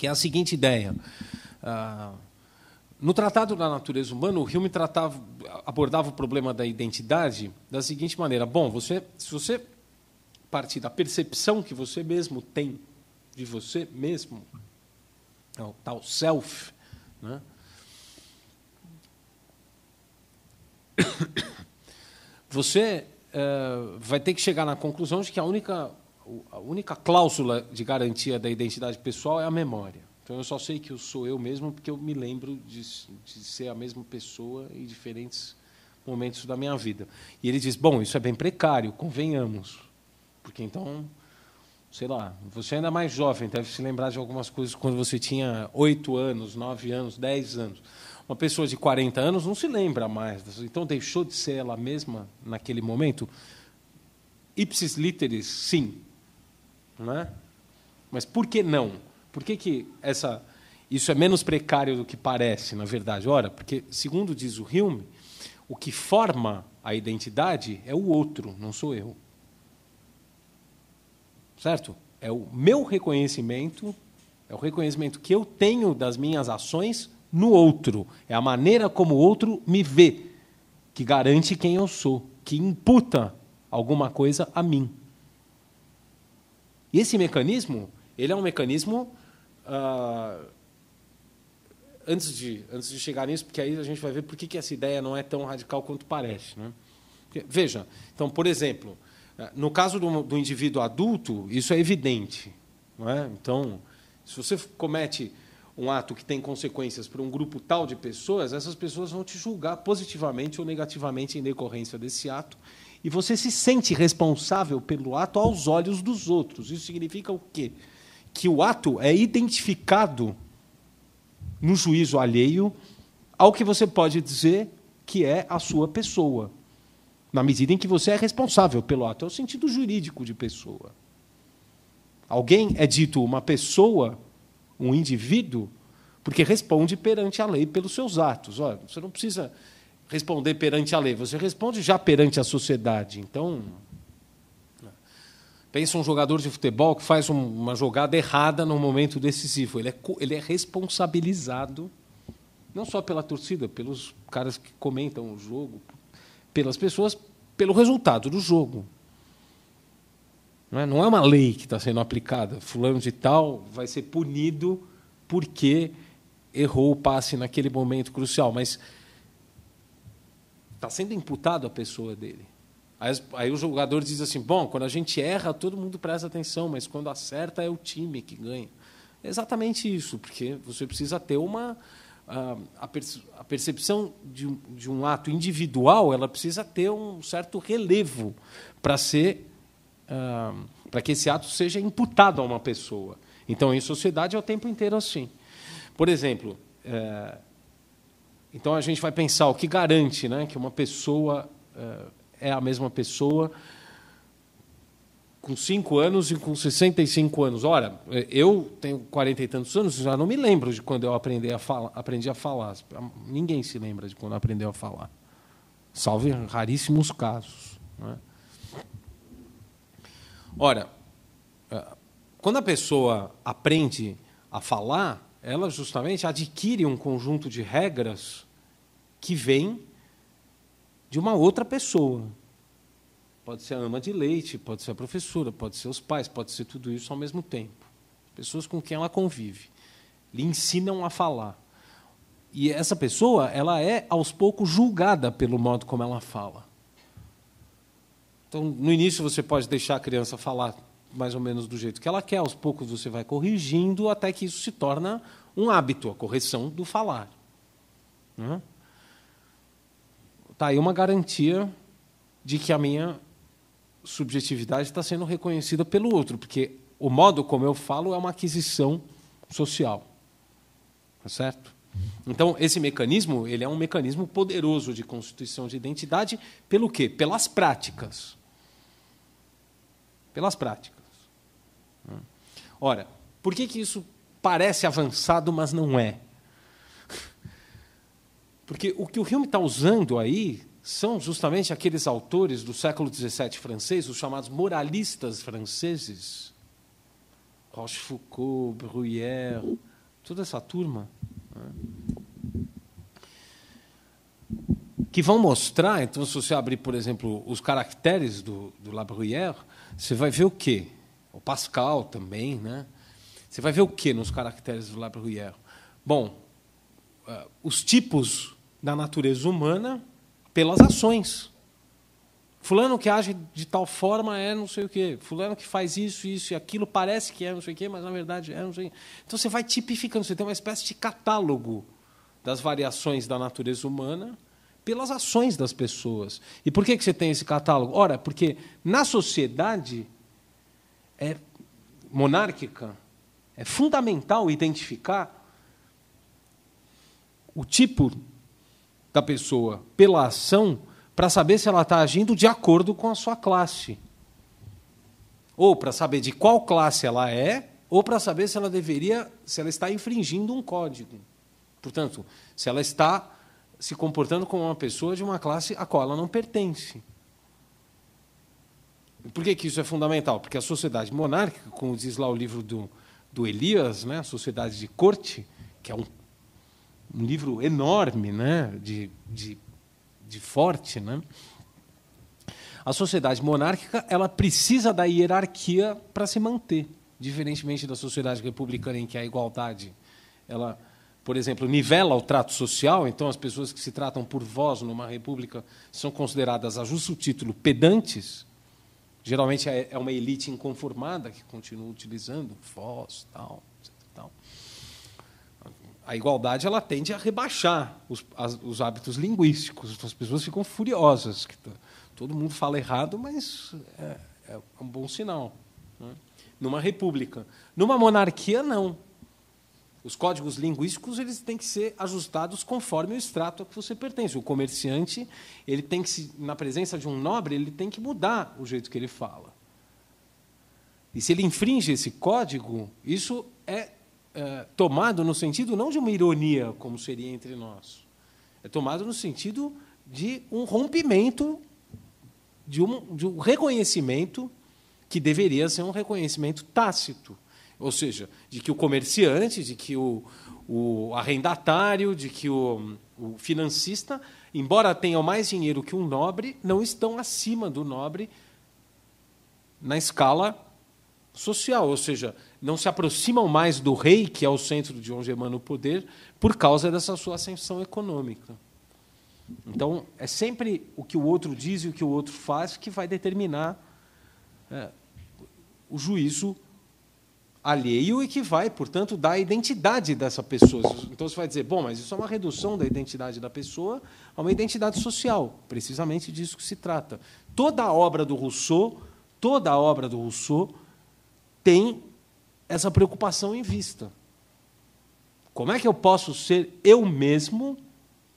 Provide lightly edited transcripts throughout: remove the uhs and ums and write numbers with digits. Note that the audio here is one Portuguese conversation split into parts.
que é a seguinte ideia. No Tratado da Natureza Humana, o Hume abordava o problema da identidade da seguinte maneira. Bom, se você partir da percepção que você mesmo tem de você mesmo, é o tal self, né? Você vai ter que chegar na conclusão de que a única cláusula de garantia da identidade pessoal é a memória. Então, eu só sei que eu sou eu mesmo porque eu me lembro de ser a mesma pessoa em diferentes momentos da minha vida. E ele diz, bom, isso é bem precário, convenhamos. Porque, então, sei lá, você ainda é mais jovem, deve se lembrar de algumas coisas quando você tinha 8 anos, 9 anos, 10 anos. Uma pessoa de 40 anos não se lembra mais. Então, deixou de ser ela mesma naquele momento? Ipsis literis, sim. Não é? Mas por que não? Por que isso é menos precário do que parece, na verdade? Ora, porque, segundo diz o Hume, o que forma a identidade é o outro, não sou eu. Certo? É o meu reconhecimento, é o reconhecimento que eu tenho das minhas ações no outro. É a maneira como o outro me vê, que garante quem eu sou, que imputa alguma coisa a mim. E esse mecanismo, ele é um mecanismo... antes de chegar nisso, porque aí a gente vai ver por que essa ideia não é tão radical quanto parece. Né? Veja, então, por exemplo, no caso do indivíduo adulto, isso é evidente. Não é? Então, se você comete um ato que tem consequências para um grupo tal de pessoas, essas pessoas vão te julgar positivamente ou negativamente em decorrência desse ato, e você se sente responsável pelo ato aos olhos dos outros. Isso significa o quê? Que o ato é identificado no juízo alheio ao que você pode dizer que é a sua pessoa, na medida em que você é responsável pelo ato. É o sentido jurídico de pessoa. Alguém é dito uma pessoa, um indivíduo, porque responde perante a lei pelos seus atos. Olha, você não precisa responder perante a lei, você responde já perante a sociedade. Então, pensa um jogador de futebol que faz uma jogada errada no momento decisivo. Ele é responsabilizado, não só pela torcida, pelos caras que comentam o jogo, pelas pessoas, pelo resultado do jogo. Não é uma lei que está sendo aplicada. Fulano de tal vai ser punido porque errou o passe naquele momento crucial, mas está sendo imputado a pessoa dele. Aí o jogador diz assim, bom, quando a gente erra, todo mundo presta atenção, mas quando acerta é o time que ganha. É exatamente isso, porque você precisa ter a percepção de um ato individual, ela precisa ter um certo relevo para que esse ato seja imputado a uma pessoa. Então, em sociedade, é o tempo inteiro assim. Por exemplo, então a gente vai pensar o que garante, né, que uma pessoa é a mesma pessoa com 5 anos e com 65 anos. Ora, eu tenho 40 e tantos anos, já não me lembro de quando eu aprendi a falar. Ninguém se lembra de quando aprendeu a falar, salvo em raríssimos casos. Não é? Ora, quando a pessoa aprende a falar, ela justamente adquire um conjunto de regras que vem de uma outra pessoa. Pode ser a ama de leite, pode ser a professora, pode ser os pais, pode ser tudo isso ao mesmo tempo. Pessoas com quem ela convive. Lhe ensinam a falar. E essa pessoa, ela é, aos poucos, julgada pelo modo como ela fala. Então, no início, você pode deixar a criança falar mais ou menos do jeito que ela quer, aos poucos você vai corrigindo, até que isso se torna um hábito, a correção do falar. Está aí uma garantia de que a minha subjetividade está sendo reconhecida pelo outro, porque o modo como eu falo é uma aquisição social. Tá certo? Então, esse mecanismo, ele é um mecanismo poderoso de constituição de identidade, pelo quê? Pelas práticas. Pelas práticas. Ora, por que isso parece avançado, mas não é? Porque o que o Hume está usando aí são justamente aqueles autores do século XVII francês, os chamados moralistas franceses, Rochefoucauld, Bruyère, toda essa turma, né, que vão mostrar. Então, se você abrir, por exemplo, os caracteres do La Bruyère, você vai ver o quê? O Pascal também, né? Você vai ver o quê nos caracteres do La Bruyère? Bom, os tipos da natureza humana pelas ações. Fulano que age de tal forma é não sei o quê. Fulano que faz isso, isso e aquilo, parece que é não sei o quê, mas, na verdade, é não sei o quê. Então, você vai tipificando, você tem uma espécie de catálogo das variações da natureza humana pelas ações das pessoas. E por que você tem esse catálogo? Ora, porque na sociedade monárquica é fundamental identificar o tipo da pessoa pela ação para saber se ela está agindo de acordo com a sua classe. Ou para saber de qual classe ela é, ou para saber se ela está infringindo um código. Portanto, se ela está se comportando como uma pessoa de uma classe a qual ela não pertence. Por que isso é fundamental? Porque a sociedade monárquica, como diz lá o livro do Elias, né, a Sociedade de Corte, que é um livro enorme, né, de forte, né? A sociedade monárquica ela precisa da hierarquia para se manter, diferentemente da sociedade republicana, em que a igualdade, ela, por exemplo, nivela o trato social. Então, as pessoas que se tratam por vós numa república são consideradas, a justo título, pedantes. Geralmente é uma elite inconformada que continua utilizando vós, tal, tal. A igualdade ela tende a rebaixar os hábitos linguísticos. As pessoas ficam furiosas. Todo mundo fala errado, mas é um bom sinal, né? Numa república. Numa monarquia, não. Os códigos linguísticos eles têm que ser ajustados conforme o extrato a que você pertence. O comerciante, ele tem que, na presença de um nobre, ele tem que mudar o jeito que ele fala. E se ele infringe esse código, isso é tomado no sentido não de uma ironia, como seria entre nós. É tomado no sentido de um rompimento, de um reconhecimento que deveria ser um reconhecimento tácito. Ou seja, de que o comerciante, de que o arrendatário, de que o financista, embora tenham mais dinheiro que um nobre, não estão acima do nobre na escala social. Ou seja, não se aproximam mais do rei, que é o centro de onde emana o poder, por causa dessa sua ascensão econômica. Então, é sempre o que o outro diz e o que o outro faz que vai determinar o juízo alheio e que vai, portanto, dar a identidade dessa pessoa. Então, você vai dizer, bom, mas isso é uma redução da identidade da pessoa a uma identidade social. Precisamente disso que se trata. Toda a obra do Rousseau tem essa preocupação em vista. Como é que eu posso ser eu mesmo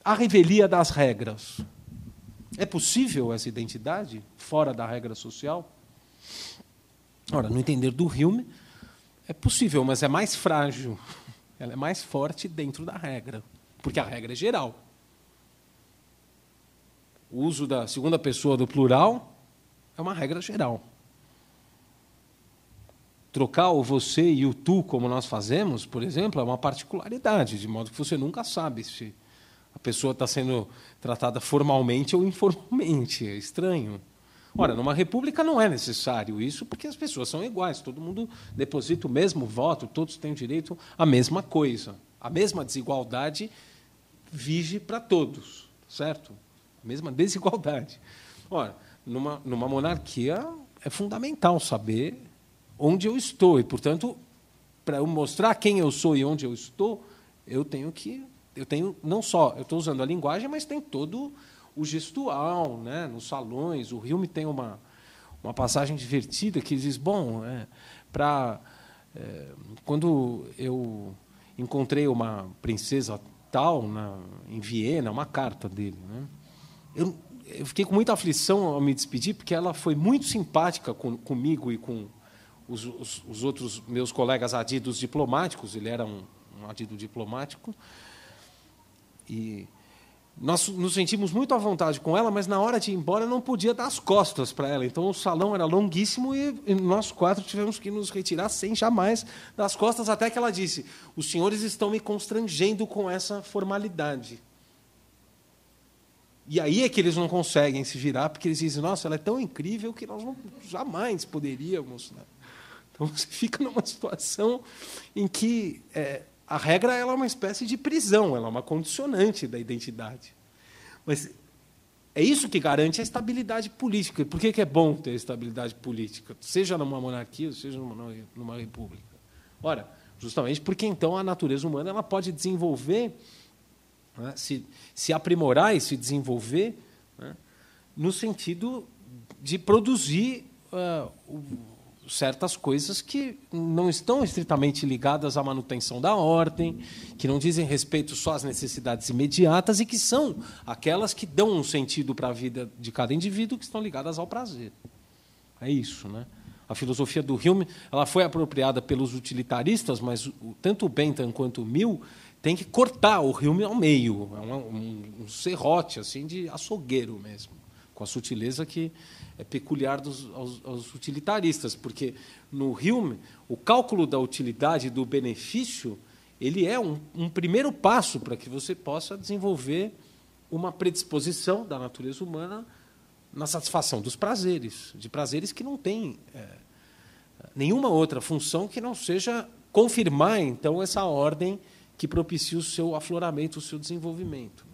à revelia das regras? É possível essa identidade fora da regra social? Ora, no entender do Hume, é possível, mas é mais frágil. Ela é mais forte dentro da regra, porque a regra é geral. O uso da segunda pessoa do plural é uma regra geral. Trocar o você e o tu, como nós fazemos, por exemplo, é uma particularidade, de modo que você nunca sabe se a pessoa está sendo tratada formalmente ou informalmente. É estranho. Ora, numa república não é necessário isso, porque as pessoas são iguais, todo mundo deposita o mesmo voto, todos têm direito à mesma coisa. A mesma desigualdade vige para todos, certo? A mesma desigualdade. Ora, numa monarquia é fundamental saber onde eu estou, e, portanto, para eu mostrar quem eu sou e onde eu estou, eu tenho não só, eu estou usando a linguagem, mas tem todo o gestual, né, nos salões. O Hume tem uma passagem divertida que diz, bom, quando eu encontrei uma princesa tal em Viena, uma carta dele, né, eu fiquei com muita aflição ao me despedir, porque ela foi muito simpática comigo e com os outros meus colegas adidos diplomáticos. Ele era um adido diplomático, e Nós nos sentimos muito à vontade com ela, mas na hora de ir embora não podia dar as costas para ela. Então o salão era longuíssimo e nós 4 tivemos que nos retirar sem jamais dar as costas, até que ela disse: os senhores estão me constrangendo com essa formalidade. E aí é que eles não conseguem se virar, porque eles dizem: nossa, ela é tão incrível que nós jamais poderíamos. Né? Então você fica numa situação em que a regra ela é uma espécie de prisão, ela é uma condicionante da identidade. Mas é isso que garante a estabilidade política. Por que é bom ter estabilidade política, seja numa monarquia, seja numa república? Ora, justamente porque então a natureza humana ela pode desenvolver, né, se aprimorar e se desenvolver, né, no sentido de produzir certas coisas que não estão estritamente ligadas à manutenção da ordem, que não dizem respeito só às necessidades imediatas e que são aquelas que dão um sentido para a vida de cada indivíduo, que estão ligadas ao prazer. É isso, né? A filosofia do Hume ela foi apropriada pelos utilitaristas, mas tanto o Bentham quanto o Mill têm que cortar o Hume ao meio, um serrote assim, de açougueiro mesmo, com a sutileza que é peculiar aos utilitaristas, porque no Hume o cálculo da utilidade e do benefício ele é um primeiro passo para que você possa desenvolver uma predisposição da natureza humana na satisfação dos prazeres, de prazeres que não têm nenhuma outra função que não seja confirmar então essa ordem que propicia o seu afloramento, o seu desenvolvimento.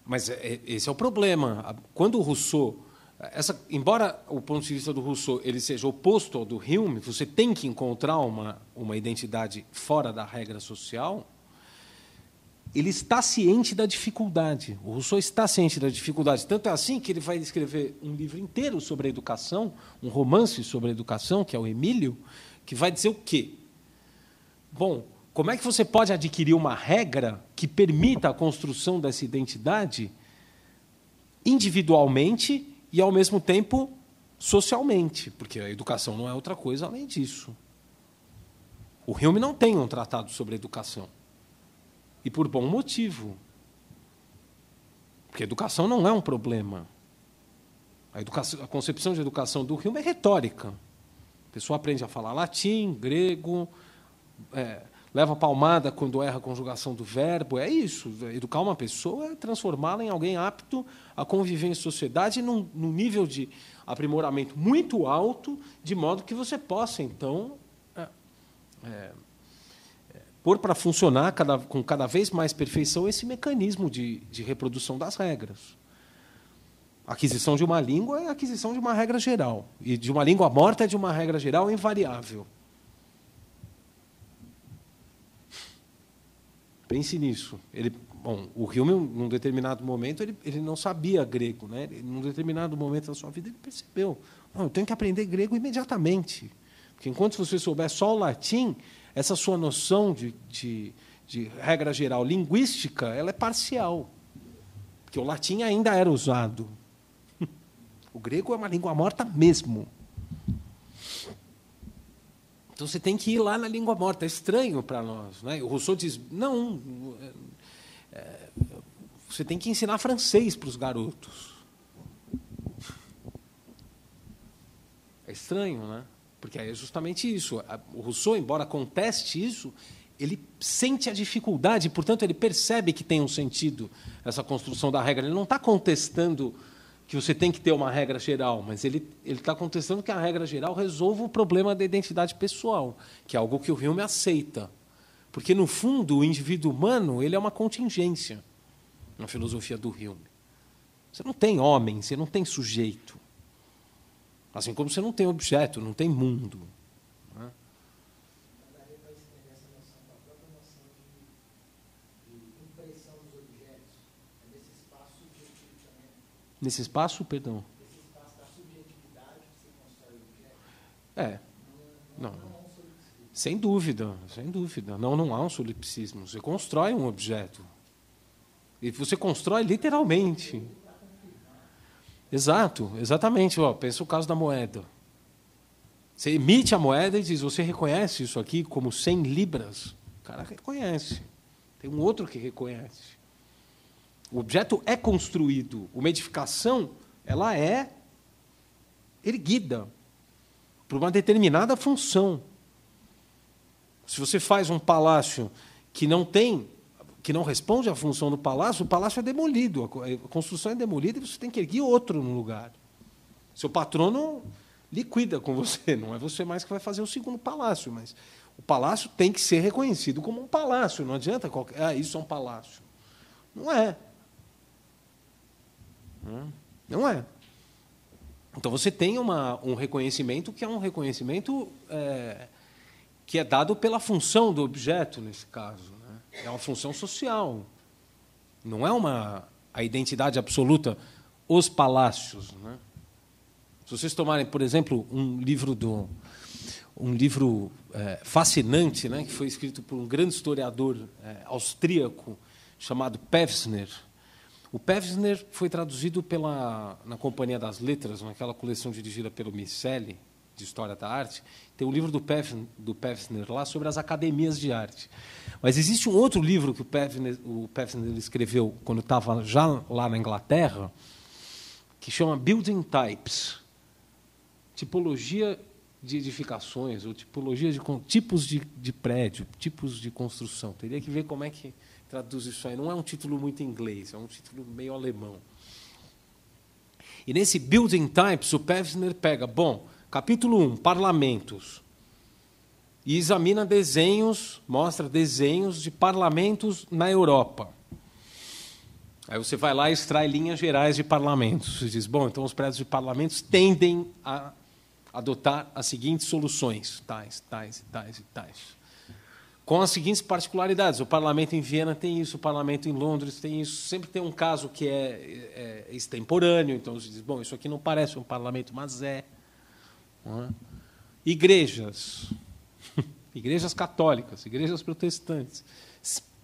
Mas esse é o problema. Quando o Rousseau, embora o ponto de vista do Rousseau ele seja oposto ao do Hume, você tem que encontrar uma identidade fora da regra social, ele está ciente da dificuldade. O Rousseau está ciente da dificuldade. Tanto é assim que ele vai escrever um livro inteiro sobre a educação, um romance sobre a educação, que é o Emílio, que vai dizer o quê? Bom, como é que você pode adquirir uma regra que permita a construção dessa identidade individualmente e, ao mesmo tempo, socialmente? Porque a educação não é outra coisa além disso. O Hume não tem um tratado sobre educação. E por bom motivo. Porque a educação não é um problema. A concepção de educação do Hume é retórica. A pessoa aprende a falar latim, grego, leva palmada quando erra a conjugação do verbo. É isso. Educar uma pessoa é transformá-la em alguém apto a conviver em sociedade num nível de aprimoramento muito alto, de modo que você possa, então, pôr para funcionar com cada vez mais perfeição esse mecanismo de reprodução das regras. A aquisição de uma língua é a aquisição de uma regra geral. E de uma língua morta é de uma regra geral invariável. Pense nisso. O Hume, num determinado momento, ele não sabia grego. Né? Num determinado momento da sua vida, ele percebeu: eu tenho que aprender grego imediatamente. Porque, enquanto você souber só o latim, essa sua noção de regra geral linguística ela é parcial. Porque o latim ainda era usado. O grego é uma língua morta mesmo. Então, você tem que ir lá na língua morta. É estranho para nós. Né? O Rousseau diz, não, você tem que ensinar francês para os garotos. É estranho, né? Porque é justamente isso. O Rousseau, embora conteste isso, ele sente a dificuldade, portanto, ele percebe que tem um sentido essa construção da regra. Ele não está contestando que você tem que ter uma regra geral, mas ele está contestando que a regra geral resolva o problema da identidade pessoal, que é algo que o Hume aceita. Porque, no fundo, o indivíduo humano ele é uma contingência na filosofia do Hume. Você não tem homem, você não tem sujeito. Assim como você não tem objeto, não tem mundo. Né? Nesse espaço, perdão. Nesse espaço da subjetividade que se constrói o objeto. Não. Sem dúvida, sem dúvida. Não há um solipsismo. Você constrói um objeto. E você constrói literalmente. Exato, exatamente. Pensa o caso da moeda. Você emite a moeda e diz, você reconhece isso aqui como 100 libras? O cara reconhece. Tem um outro que reconhece. O objeto é construído. Uma edificação, ela é erguida por uma determinada função. Se você faz um palácio que não responde à função do palácio, o palácio é demolido, a construção é demolida e você tem que erguer outro no lugar. Seu patrono liquida com você, não é você mais que vai fazer o segundo palácio, mas o palácio tem que ser reconhecido como um palácio, não adianta isso é um palácio. Não é. Não é. Então você tem um reconhecimento que é um reconhecimento que é dado pela função do objeto, nesse caso. Né? É uma função social. Não é a identidade absoluta, os palácios. Né? Se vocês tomarem, por exemplo, um livro fascinante, né, que foi escrito por um grande historiador austríaco chamado Pevsner. O Pevsner foi traduzido na Companhia das Letras, naquela coleção dirigida pelo Miceli, de História da Arte. Tem um livro do Pevsner lá sobre as academias de arte. Mas existe um outro livro que o Pevsner escreveu quando estava já lá na Inglaterra, que chama Building Types, tipologia de edificações, ou tipologia de tipos de prédio, tipos de construção. Teria que ver como é que traduz isso aí. Não é um título muito inglês, é um título meio alemão. E nesse Building Types, o Pevsner pega, capítulo 1, parlamentos, e examina mostra desenhos de parlamentos na Europa. Aí você vai lá e extrai linhas gerais de parlamentos. Você diz, então os prédios de parlamentos tendem a adotar as seguintes soluções, tais, tais, tais e tais. Com as seguintes particularidades. O parlamento em Viena tem isso, o parlamento em Londres tem isso. Sempre tem um caso que é extemporâneo, então você diz, isso aqui não parece um parlamento, mas é. Igrejas. Igrejas católicas, igrejas protestantes.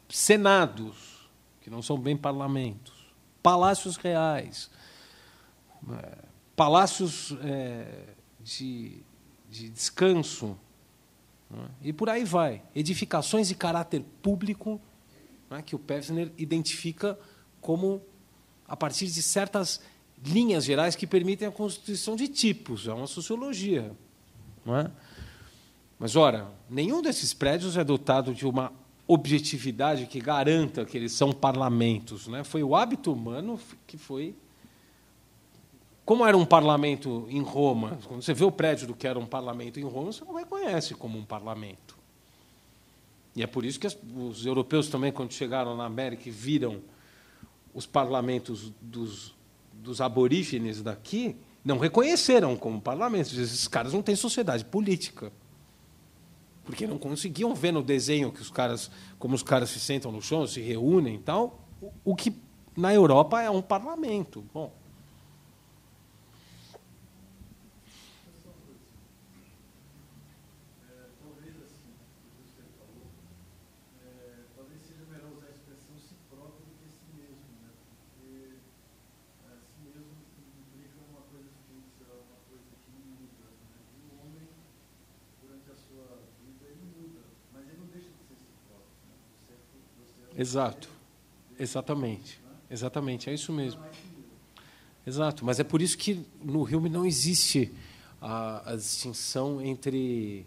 Senados, que não são bem parlamentos. Palácios reais. Palácios de descanso. E por aí vai. Edificações de caráter público, que o Pevsner identifica como a partir de certas linhas gerais que permitem a constituição de tipos. É uma sociologia. Não é? Mas, ora, nenhum desses prédios é dotado de uma objetividade que garanta que eles são parlamentos. Né? Foi o hábito humano que foi... Como era um parlamento em Roma, quando você vê o prédio do que era um parlamento em Roma, você não reconhece como um parlamento. E é por isso que os europeus também, quando chegaram na América e viram os parlamentos dos aborígenes daqui, não reconheceram como parlamentos. Esses caras não têm sociedade política. Porque não conseguiam ver no desenho como os caras se sentam no chão, se reúnem e tal, o que na Europa é um parlamento. Exato. Exatamente. Exatamente, é isso mesmo. Exato, mas é por isso que no Hume não existe a distinção entre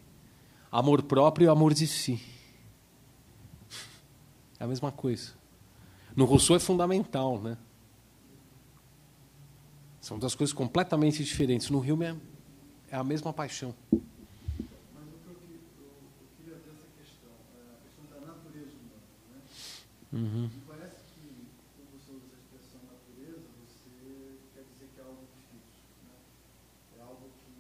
amor próprio e amor de si. É a mesma coisa. No Rousseau é fundamental, né? São duas coisas completamente diferentes. No Hume é a mesma paixão. Uhum. E parece que, quando você usa essa expressão natureza, você quer dizer que é algo difícil. Né? É algo que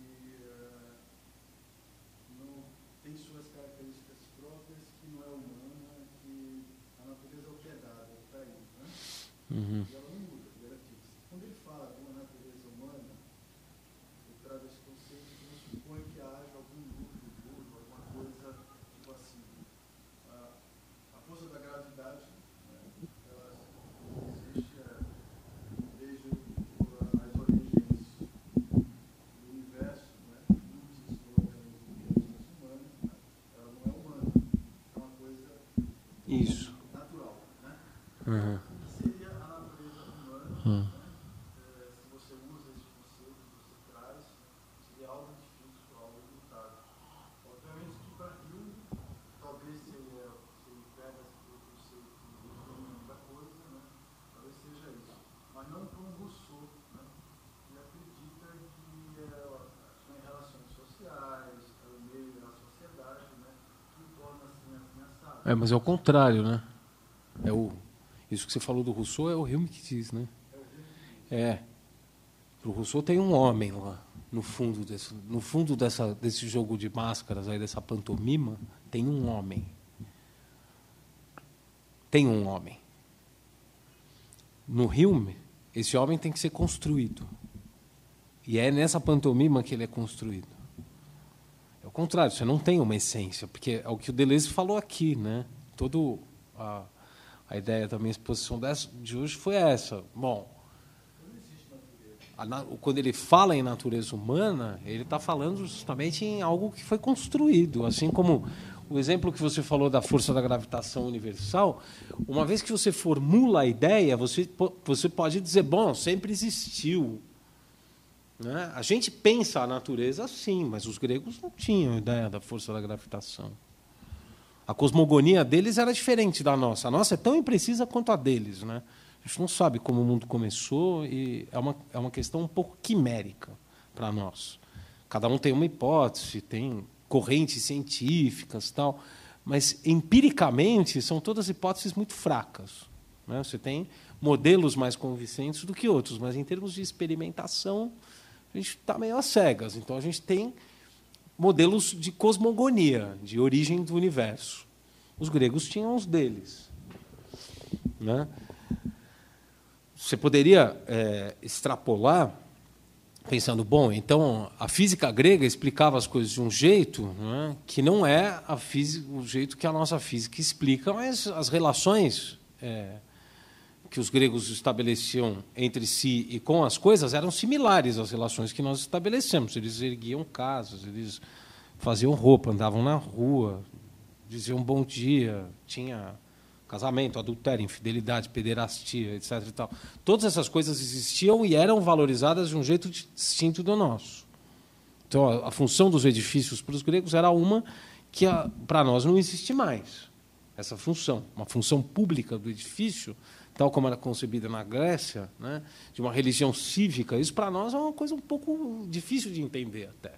não tem suas características próprias, que não é humana, que a natureza é o que é dado, é o que está aí. Né? Uhum. E ela não muda, ela é fixa. Quando ele fala de uma natureza humana, ele traz esse conceito que não supõe que haja algum núcleo duro, alguma coisa tipo assim. A força da gravidade Isso. Se você usa esse conceito que você traz, seria algo difícil, algo limitado. Obviamente que para Hume, talvez se ele pega esse conceito e define outra coisa, né? Talvez seja isso. Mas não como Rousseau, né? Ele acredita que em relações sociais, o meio da sociedade, né? Que torna assim assado. Mas é o contrário, né? Isso que você falou do Rousseau é o Hume que diz, né? Para o Rousseau tem um homem lá, no fundo desse jogo de máscaras, aí, dessa pantomima, tem um homem. Tem um homem. No Hume, esse homem tem que ser construído. E é nessa pantomima que ele é construído. É o contrário, você não tem uma essência, porque é o que o Deleuze falou aqui, né? Toda a ideia da minha exposição de hoje foi essa. Bom, quando ele fala em natureza humana, ele está falando justamente em algo que foi construído, assim como o exemplo que você falou da força da gravitação universal. Uma vez que você formula a ideia, você pode dizer, bom, sempre existiu, né? A gente pensa a natureza assim, mas os gregos não tinham ideia da força da gravitação. A cosmogonia deles era diferente da nossa. A nossa é tão imprecisa quanto a deles, né? A gente não sabe como o mundo começou e é uma questão um pouco quimérica para nós. Cada um tem uma hipótese, tem correntes científicas, tal, mas empiricamente são todas hipóteses muito fracas, né? Você tem modelos mais convincentes do que outros, mas em termos de experimentação a gente está meio às cegas. Então a gente tem modelos de cosmogonia, de origem do universo. Os gregos tinham os deles, né? Você poderia extrapolar, pensando, bom, então a física grega explicava as coisas de um jeito, né, que não é o jeito que a nossa física explica, mas as relações que os gregos estabeleciam entre si e com as coisas eram similares às relações que nós estabelecemos. Eles erguiam casas, eles faziam roupa, andavam na rua, diziam bom dia, tinha casamento, adultério, infidelidade, pederastia, etc. E tal. Todas essas coisas existiam e eram valorizadas de um jeito distinto do nosso. Então, a função dos edifícios para os gregos era uma que para nós não existe mais. Essa função, uma função pública do edifício, tal como era concebida na Grécia, né, de uma religião cívica, isso para nós é uma coisa um pouco difícil de entender até.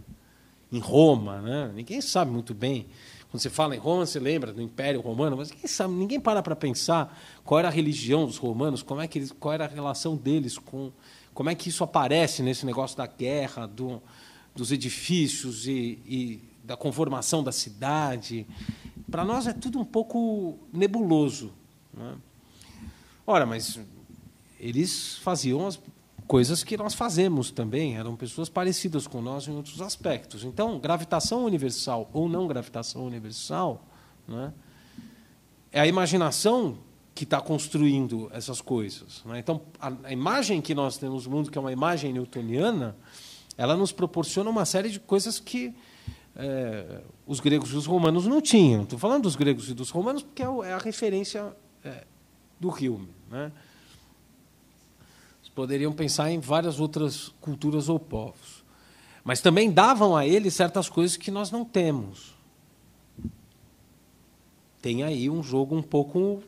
Em Roma, né, ninguém sabe muito bem. Quando você fala em Roma, você lembra do Império Romano, mas ninguém para pensar qual era a religião dos romanos, qual era a relação deles com... Como é que isso aparece nesse negócio da guerra, dos edifícios e da conformação da cidade. Para nós é tudo um pouco nebuloso, né? Ora, mas eles faziam as coisas que nós fazemos também, eram pessoas parecidas com nós em outros aspectos. Então, gravitação universal ou não gravitação universal, né, é a imaginação que está construindo essas coisas, né? Então, a imagem que nós temos do mundo, que é uma imagem newtoniana, ela nos proporciona uma série de coisas que os gregos e os romanos não tinham. Estou falando dos gregos e dos romanos porque é a referência do Hume, né? Poderiam pensar em várias outras culturas ou povos. Mas também davam a ele certas coisas que nós não temos. Tem aí um jogo um pouco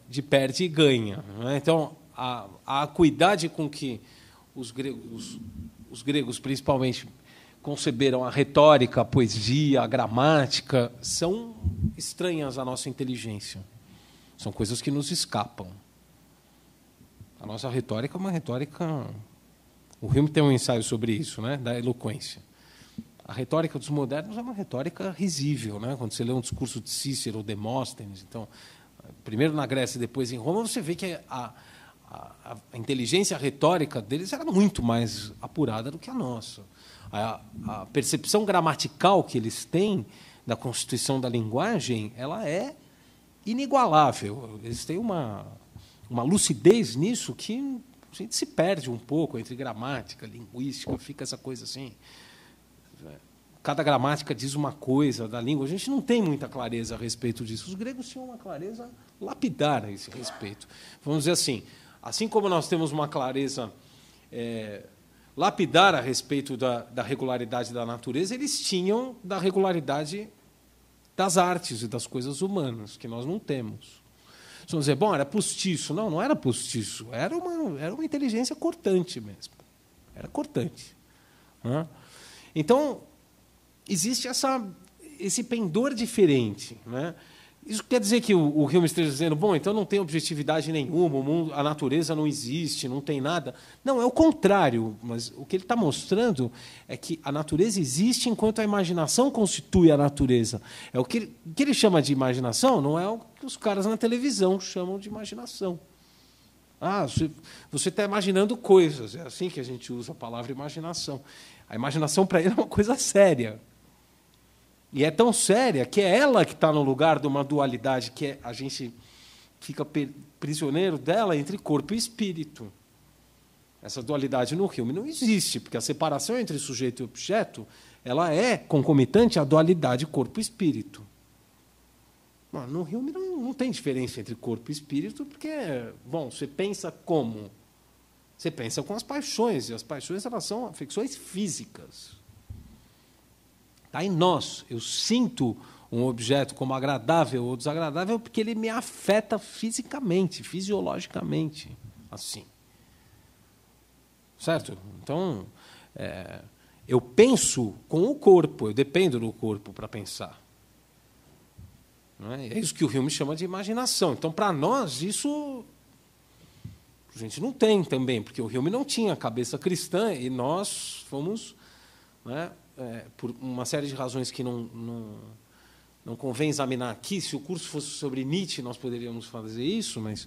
de perde e ganha, né? Então, a acuidade com que os gregos, principalmente, conceberam a retórica, a poesia, a gramática, são estranhas à nossa inteligência. São coisas que nos escapam. A nossa retórica é uma retórica... O Hume tem um ensaio sobre isso, né, da eloquência. A retórica dos modernos é uma retórica risível, né? Quando você lê um discurso de Cícero ou Demóstenes, então, primeiro na Grécia e depois em Roma, você vê que a inteligência retórica deles era muito mais apurada do que a nossa. A percepção gramatical que eles têm da constituição da linguagem, ela é inigualável. Eles têm uma lucidez nisso que a gente se perde um pouco entre gramática, linguística, fica essa coisa assim. Cada gramática diz uma coisa da língua. A gente não tem muita clareza a respeito disso. Os gregos tinham uma clareza lapidar a esse respeito. Vamos dizer assim, assim como nós temos uma clareza lapidar a respeito da regularidade da natureza, eles tinham da regularidade das artes e das coisas humanas, que nós não temos. Vocês vão dizer, bom, era postiço. Não, não era postiço. Era uma inteligência cortante mesmo. Era cortante. Né? Então, existe esse pendor diferente. Né? Isso quer dizer que o Hume esteja dizendo, bom, então não tem objetividade nenhuma, a natureza não existe, não tem nada. Não, é o contrário. Mas o que ele está mostrando é que a natureza existe enquanto a imaginação constitui a natureza. É o que ele chama de imaginação, não é o que os caras na televisão chamam de imaginação. Ah, você está imaginando coisas. É assim que a gente usa a palavra imaginação. A imaginação, para ele, é uma coisa séria. E é tão séria que é ela que está no lugar de uma dualidade que a gente fica prisioneiro dela entre corpo e espírito. Essa dualidade no Hume não existe, porque a separação entre sujeito e objeto ela é concomitante à dualidade corpo-espírito. No Hume não tem diferença entre corpo e espírito, porque, bom, você pensa como? Você pensa com as paixões, e as paixões elas são afecções físicas. Está em nós. Eu sinto um objeto como agradável ou desagradável porque ele me afeta fisicamente, fisiologicamente. Assim. Certo? Então, eu penso com o corpo, eu dependo do corpo para pensar. Não é? É isso que o Hume chama de imaginação. Então, para nós, isso a gente não tem também, porque o Hume não tinha cabeça cristã e nós fomos... Né, por uma série de razões que não convém examinar aqui. Se o curso fosse sobre Nietzsche, nós poderíamos fazer isso, mas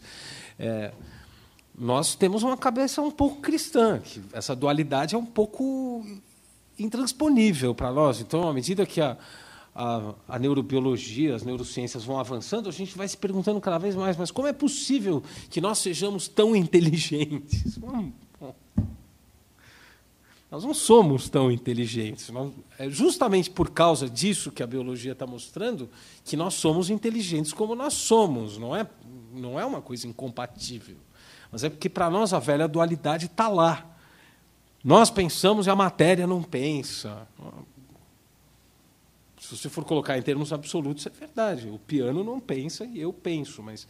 nós temos uma cabeça um pouco cristã, que essa dualidade é um pouco intransponível para nós. Então, à medida que a neurobiologia, as neurociências vão avançando, a gente vai se perguntando cada vez mais, mas como é possível que nós sejamos tão inteligentes? Nós não somos tão inteligentes. É justamente por causa disso que a biologia está mostrando que nós somos inteligentes como nós somos. Não é uma coisa incompatível. Mas é porque, para nós, a velha dualidade está lá. Nós pensamos e a matéria não pensa. Se você for colocar em termos absolutos, é verdade. O piano não pensa e eu penso, mas...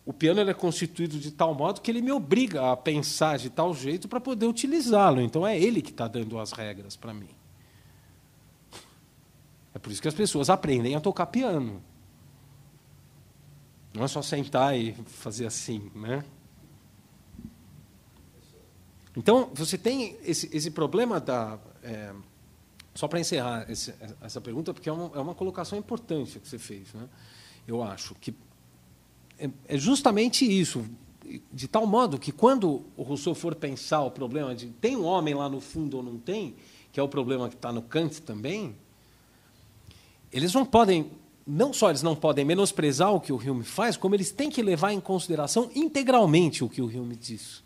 O piano ele é constituído de tal modo que ele me obriga a pensar de tal jeito para poder utilizá-lo. Então, é ele que está dando as regras para mim. É por isso que as pessoas aprendem a tocar piano. Não é só sentar e fazer assim. Né? Então, você tem esse problema da... só para encerrar essa pergunta, porque é uma colocação importante que você fez. Né? Eu acho que é justamente isso, de tal modo que, quando o Rousseau for pensar o problema de tem um homem lá no fundo ou não tem, que é o problema que está no Kant também, eles não só eles não podem menosprezar o que o Hume faz, como eles têm que levar em consideração integralmente o que o Hume diz.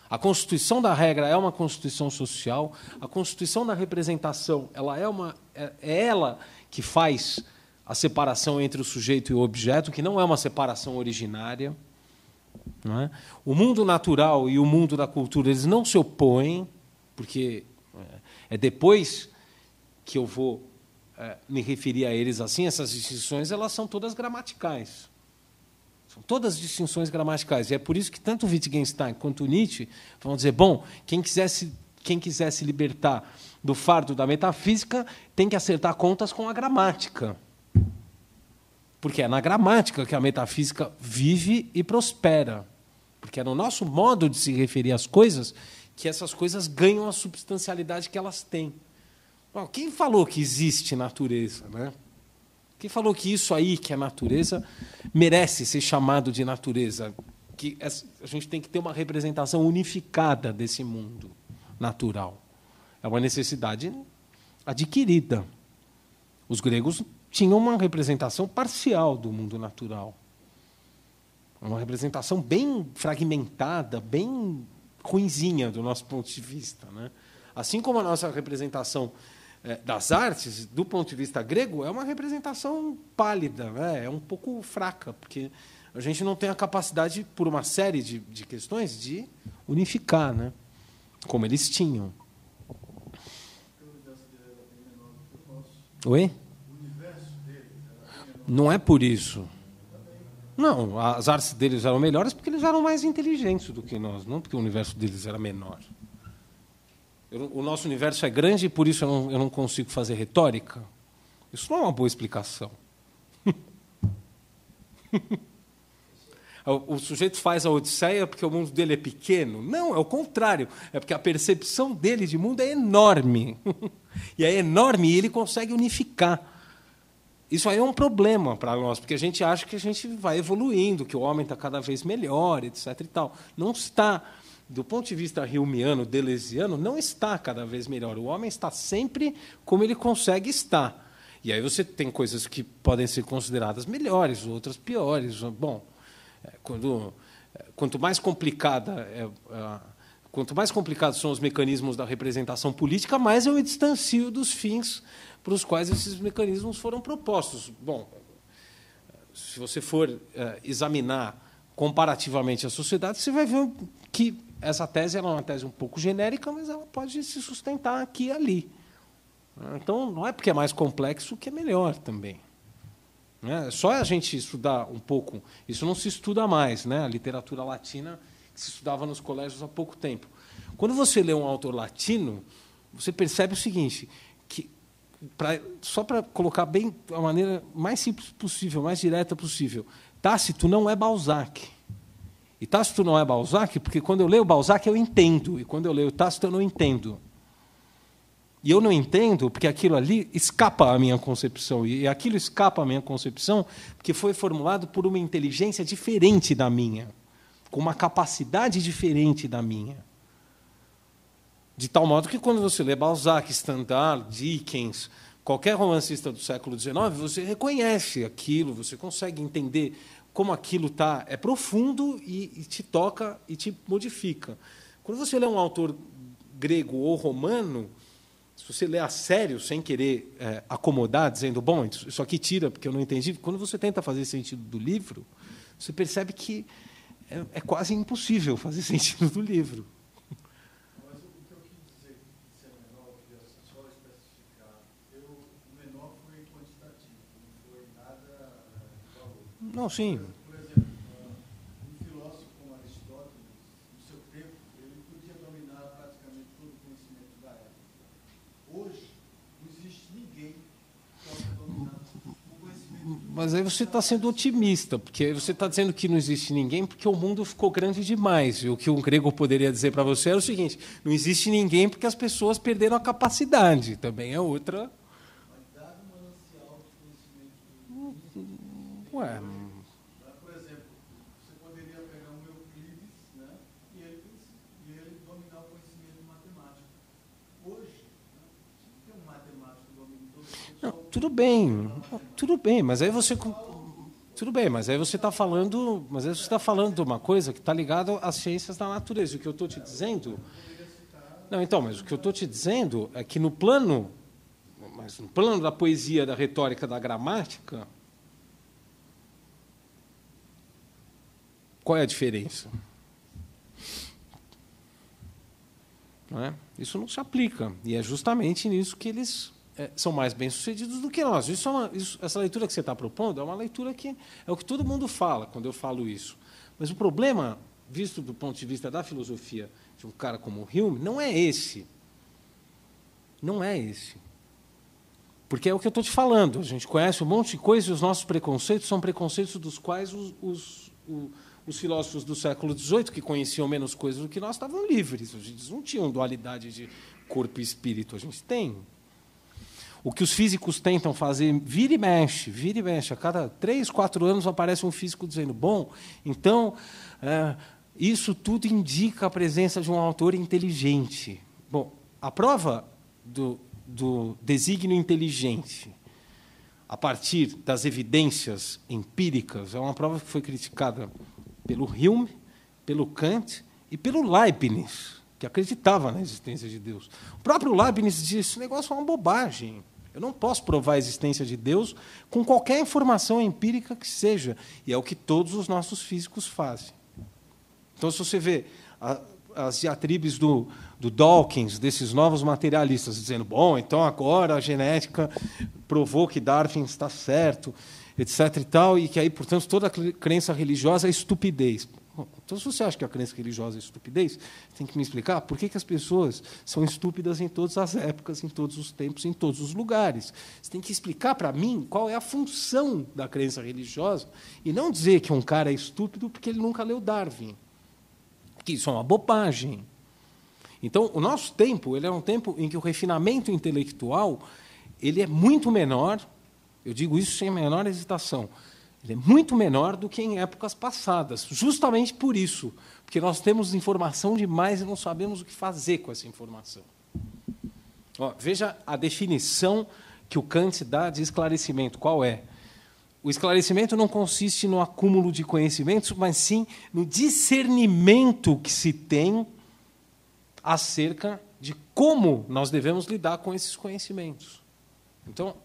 A constituição da regra é uma constituição social, a constituição da representação é ela que faz a separação entre o sujeito e o objeto, que não é uma separação originária. Não é? O mundo natural e o mundo da cultura eles não se opõem, porque é depois que eu vou me referir a eles assim. Essas distinções elas são todas gramaticais. São todas distinções gramaticais. E é por isso que tanto Wittgenstein quanto Nietzsche vão dizer, bom, quem quiser se libertar do fardo da metafísica tem que acertar contas com a gramática. Porque é na gramática que a metafísica vive e prospera. Porque é no nosso modo de se referir às coisas que essas coisas ganham a substancialidade que elas têm. Bom, quem falou que existe natureza? Né? Quem falou que isso aí, que é natureza, merece ser chamado de natureza? Que a gente tem que ter uma representação unificada desse mundo natural. É uma necessidade adquirida. Os gregos tinham uma representação parcial do mundo natural. Uma representação bem fragmentada, bem ruinzinha do nosso ponto de vista. Né? Assim como a nossa representação das artes, do ponto de vista grego, é uma representação pálida, né? É um pouco fraca, porque a gente não tem a capacidade, por uma série de questões, de unificar, né? Como eles tinham. Oi? Não é por isso. Não, as artes deles eram melhores porque eles eram mais inteligentes do que nós, não porque o universo deles era menor. O nosso universo é grande e por isso eu não consigo fazer retórica? Isso não é uma boa explicação. O sujeito faz a Odisseia porque o mundo dele é pequeno? Não, é o contrário. É porque a percepção dele de mundo é enorme. E é enorme e ele consegue unificar. Isso aí é um problema para nós, porque a gente acha que a gente vai evoluindo, que o homem está cada vez melhor, etc. E tal. Não está, do ponto de vista humeano, deleuziano, não está cada vez melhor. O homem está sempre como ele consegue estar. E aí você tem coisas que podem ser consideradas melhores, outras piores. Bom, quanto mais quanto mais complicados são os mecanismos da representação política, mais eu me distancio dos fins para os quais esses mecanismos foram propostos. Bom, se você for examinar comparativamente a sociedade, você vai ver que essa tese é uma tese um pouco genérica, mas ela pode se sustentar aqui e ali. Então, não é porque é mais complexo que é melhor também. É só a gente estudar um pouco, isso não se estuda mais, né? A literatura latina que se estudava nos colégios há pouco tempo. Quando você lê um autor latino, você percebe o seguinte, que só para colocar bem a maneira mais simples possível, mais direta possível, Tácito não é Balzac. E Tácito não é Balzac porque quando eu leio Balzac eu entendo, e quando eu leio Tácito eu não entendo. E eu não entendo porque aquilo ali escapa à minha concepção. E aquilo escapa à minha concepção porque foi formulado por uma inteligência diferente da minha, com uma capacidade diferente da minha. De tal modo que, quando você lê Balzac, Stendhal, Dickens, qualquer romancista do século XIX, você reconhece aquilo, você consegue entender como aquilo é profundo e te toca e te modifica. Quando você lê um autor grego ou romano, se você lê a sério, sem querer acomodar, dizendo, bom, isso aqui tira, porque eu não entendi, quando você tenta fazer sentido do livro, você percebe que é quase impossível fazer sentido do livro. Mas o que eu quis dizer de ser menor, eu queria só especificar, o menor foi quantitativo, não foi nada de valor. Não, sim. Por exemplo, um filósofo como Aristóteles, no seu tempo, ele podia dominar praticamente todo o conhecimento da época. Hoje, não existe ninguém que possa dominar o conhecimento. Mas aí você está sendo otimista, porque aí você está dizendo que não existe ninguém porque o mundo ficou grande demais. E o que um grego poderia dizer para você é o seguinte, não existe ninguém porque as pessoas perderam a capacidade. Também é outra... Mas dado um manancial de conhecimento. Ué... Por exemplo, você poderia pegar um Euclides, né, e ele dominar o conhecimento matemático. Hoje, você não tem um matemático que domine todo o Não, tudo bem, mas aí você... Tudo bem, mas aí você está falando, de uma coisa que está ligada às ciências da natureza. O que eu estou te dizendo... Não, então, mas o que eu estou te dizendo é que no plano da poesia, da retórica, da gramática, qual é a diferença? Não é? Isso não se aplica. E é justamente nisso que eles são mais bem-sucedidos do que nós. Essa leitura que você está propondo é uma leitura que é o que todo mundo fala quando eu falo isso. Mas o problema, visto do ponto de vista da filosofia de um cara como o Hume, não é esse. Não é esse. Porque é o que eu estou te falando. A gente conhece um monte de coisa e os nossos preconceitos são preconceitos dos quais os filósofos do século XVIII, que conheciam menos coisas do que nós, estavam livres. Eles não tinham dualidade de corpo e espírito. A gente tem. O que os físicos tentam fazer, vira e mexe. A cada 3, 4 anos aparece um físico dizendo, bom, então, isso tudo indica a presença de um autor inteligente. Bom, a prova do desígnio inteligente, a partir das evidências empíricas, é uma prova que foi criticada pelo Hume, pelo Kant e pelo Leibniz, que acreditava na existência de Deus. O próprio Leibniz disse, esse negócio é uma bobagem. Eu não posso provar a existência de Deus com qualquer informação empírica que seja. E é o que todos os nossos físicos fazem. Então, se você vê as diatribes do Dawkins, desses novos materialistas, dizendo, bom, então agora a genética provou que Darwin está certo, etc. e tal, e que aí, portanto, toda crença religiosa é estupidez. Então, se você acha que a crença religiosa é estupidez, você tem que me explicar por que as pessoas são estúpidas em todas as épocas, em todos os tempos, em todos os lugares. Você tem que explicar para mim qual é a função da crença religiosa e não dizer que um cara é estúpido porque ele nunca leu Darwin. Que isso é uma bobagem. Então, o nosso tempo ele é um tempo em que o refinamento intelectual ele é muito menor, eu digo isso sem a menor hesitação, ele é muito menor do que em épocas passadas, justamente por isso, porque nós temos informação demais e não sabemos o que fazer com essa informação. Ó, veja a definição que o Kant dá de esclarecimento. Qual é? O esclarecimento não consiste no acúmulo de conhecimentos, mas sim no discernimento que se tem acerca de como nós devemos lidar com esses conhecimentos. Então,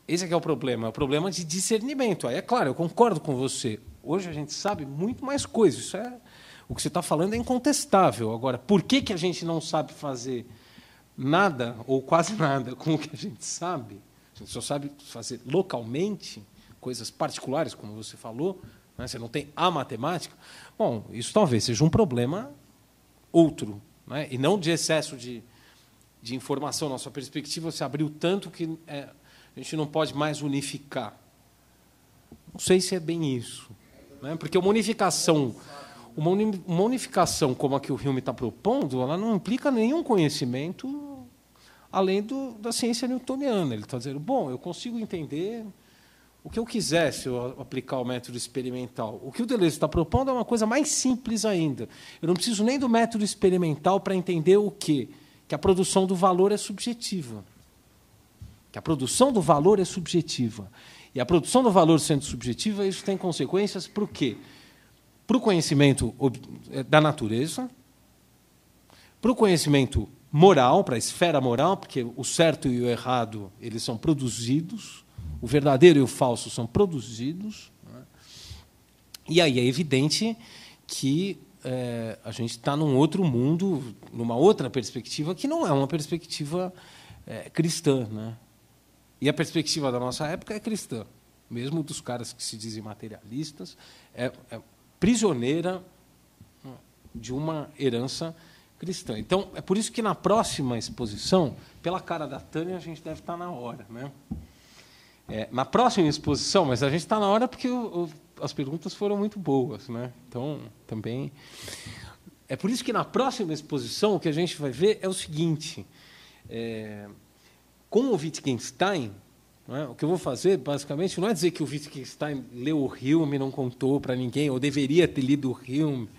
esse é que é o problema de discernimento. Aí, é claro, eu concordo com você. Hoje a gente sabe muito mais coisas. Isso o que você está falando é incontestável. Agora, por que a gente não sabe fazer nada, ou quase nada, com o que a gente sabe? A gente só sabe fazer localmente, coisas particulares, como você falou, né? Você não tem a matemática. Bom, isso talvez seja um problema outro, né? E não de excesso de informação. Nossa perspectiva se abriu tanto que a gente não pode mais unificar. Não sei se é bem isso, né? Porque uma unificação como a que o Hume está propondo, ela não implica nenhum conhecimento além da ciência newtoniana. Ele está dizendo, bom, eu consigo entender o que eu quiser se eu aplicar o método experimental. O que o Deleuze está propondo é uma coisa mais simples ainda. Eu não preciso nem do método experimental para entender o quê? Que a produção do valor é subjetiva. Que a produção do valor é subjetiva. E a produção do valor sendo subjetiva, isso tem consequências para o quê? Para o conhecimento da natureza, para o conhecimento moral, para a esfera moral, porque o certo e o errado eles são produzidos, o verdadeiro e o falso são produzidos, né? E aí é evidente que a gente está num outro mundo, numa outra perspectiva, que não é uma perspectiva cristã, né? E a perspectiva da nossa época é cristã, mesmo dos caras que se dizem materialistas, é prisioneira de uma herança cristã. Então, é por isso que na próxima exposição, pela cara da Tânia, a gente deve estar na hora, né? Na próxima exposição, mas a gente está na hora porque as perguntas foram muito boas, né? Então, também... É por isso que na próxima exposição o que a gente vai ver é o seguinte... Com o Wittgenstein, né, o que eu vou fazer, basicamente, não é dizer que o Wittgenstein leu o Hume e não contou para ninguém, ou deveria ter lido o Hume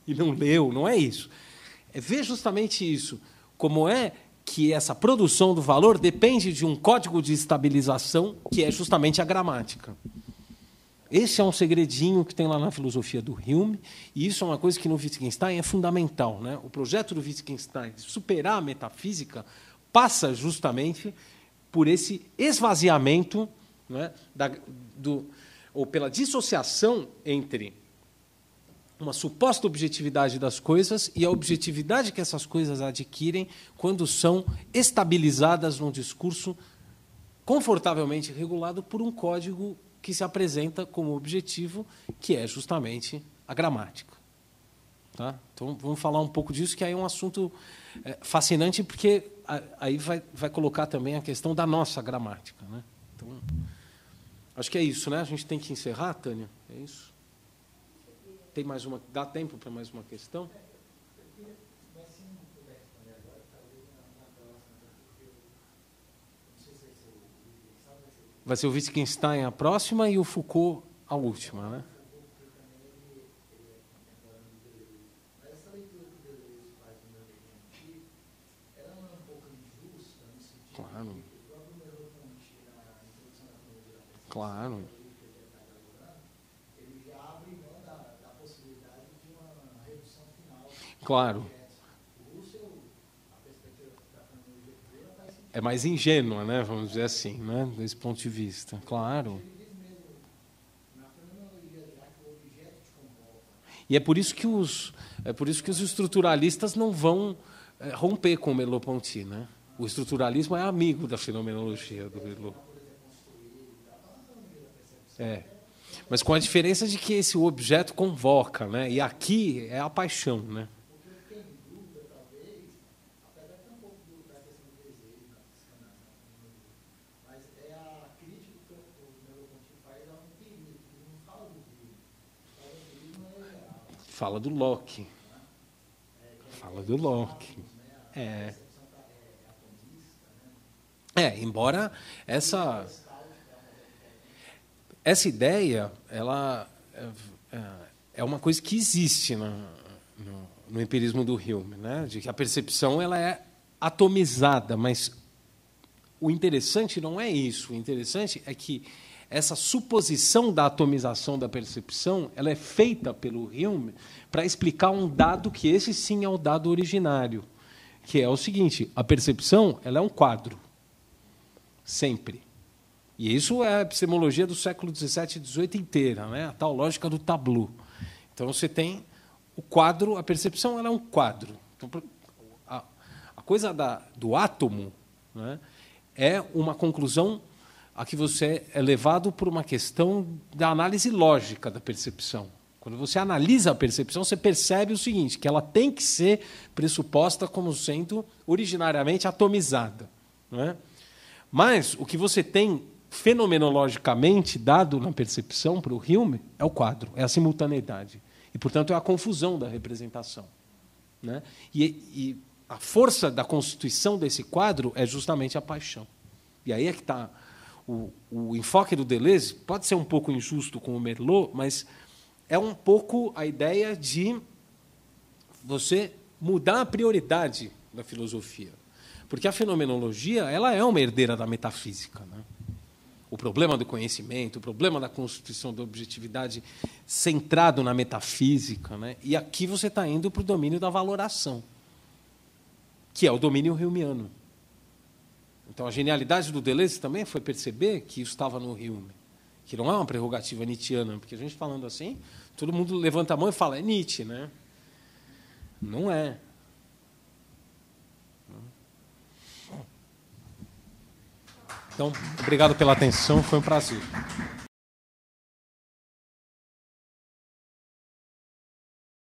e não leu, não é isso. É ver justamente isso, como é que essa produção do valor depende de um código de estabilização que é justamente a gramática. Esse é um segredinho que tem lá na filosofia do Hume, e isso é uma coisa que no Wittgenstein é fundamental, né? O projeto do Wittgenstein de superar a metafísica passa justamente por esse esvaziamento, né, ou pela dissociação entre uma suposta objetividade das coisas e a objetividade que essas coisas adquirem quando são estabilizadas num discurso confortavelmente regulado por um código que se apresenta como objetivo, que é justamente a gramática. Tá? Então, vamos falar um pouco disso, que aí é um assunto fascinante, porque aí vai colocar também a questão da nossa gramática, né? Então, acho que é isso, né? A gente tem que encerrar, Tânia? É isso? Tem mais uma? Dá tempo para mais uma questão? Vai ser o Wittgenstein a próxima e o Foucault a última, né? Claro. Claro. Ele já abre mão da possibilidade de uma redução final. Claro. O Russell, a perspectiva da fenomenologia pura faz sentido. é mais ingênua, né? Vamos dizer assim, né? Desse ponto de vista. Claro. E é por isso que os estruturalistas não vão romper com o Merleau-Ponty, né? O estruturalismo é amigo da fenomenologia do Merleau. Mas com a diferença de que esse objeto convoca, né? E aqui é a paixão, né? Fala do Locke. Fala do Locke. Embora essa ideia, ela é uma coisa que existe no empirismo do Hume, né? De que a percepção ela é atomizada, mas o interessante não é isso. O interessante é que essa suposição da atomização da percepção ela é feita pelo Hume para explicar um dado que esse sim é o dado originário, que é o seguinte: a percepção ela é um quadro, sempre. E isso é a epistemologia do século XVII e XVIII inteira, né? A tal lógica do tableau. Então, você tem o quadro, a percepção ela é um quadro. Então, a coisa do átomo, né, é uma conclusão a que você é levado por uma questão da análise lógica da percepção. Quando você analisa a percepção, você percebe o seguinte, que ela tem que ser pressuposta como sendo originariamente atomizada, não é? Mas o que você tem fenomenologicamente dado na percepção para o Hume é o quadro, é a simultaneidade. E, portanto, é a confusão da representação, né? E a força da constituição desse quadro é justamente a paixão. E aí é que está o enfoque do Deleuze. Pode ser um pouco injusto com o Merleau, mas é um pouco a ideia de você mudar a prioridade da filosofia. Porque a fenomenologia ela é uma herdeira da metafísica, né? O problema do conhecimento, o problema da constituição da objetividade centrado na metafísica, né? E aqui você está indo para o domínio da valoração, que é o domínio humeano. Então, a genialidade do Deleuze também foi perceber que isso estava no Hume, que não é uma prerrogativa nietzschiana, porque a gente falando assim, todo mundo levanta a mão e fala, é Nietzsche, né? Não é. Então, obrigado pela atenção, foi um prazer.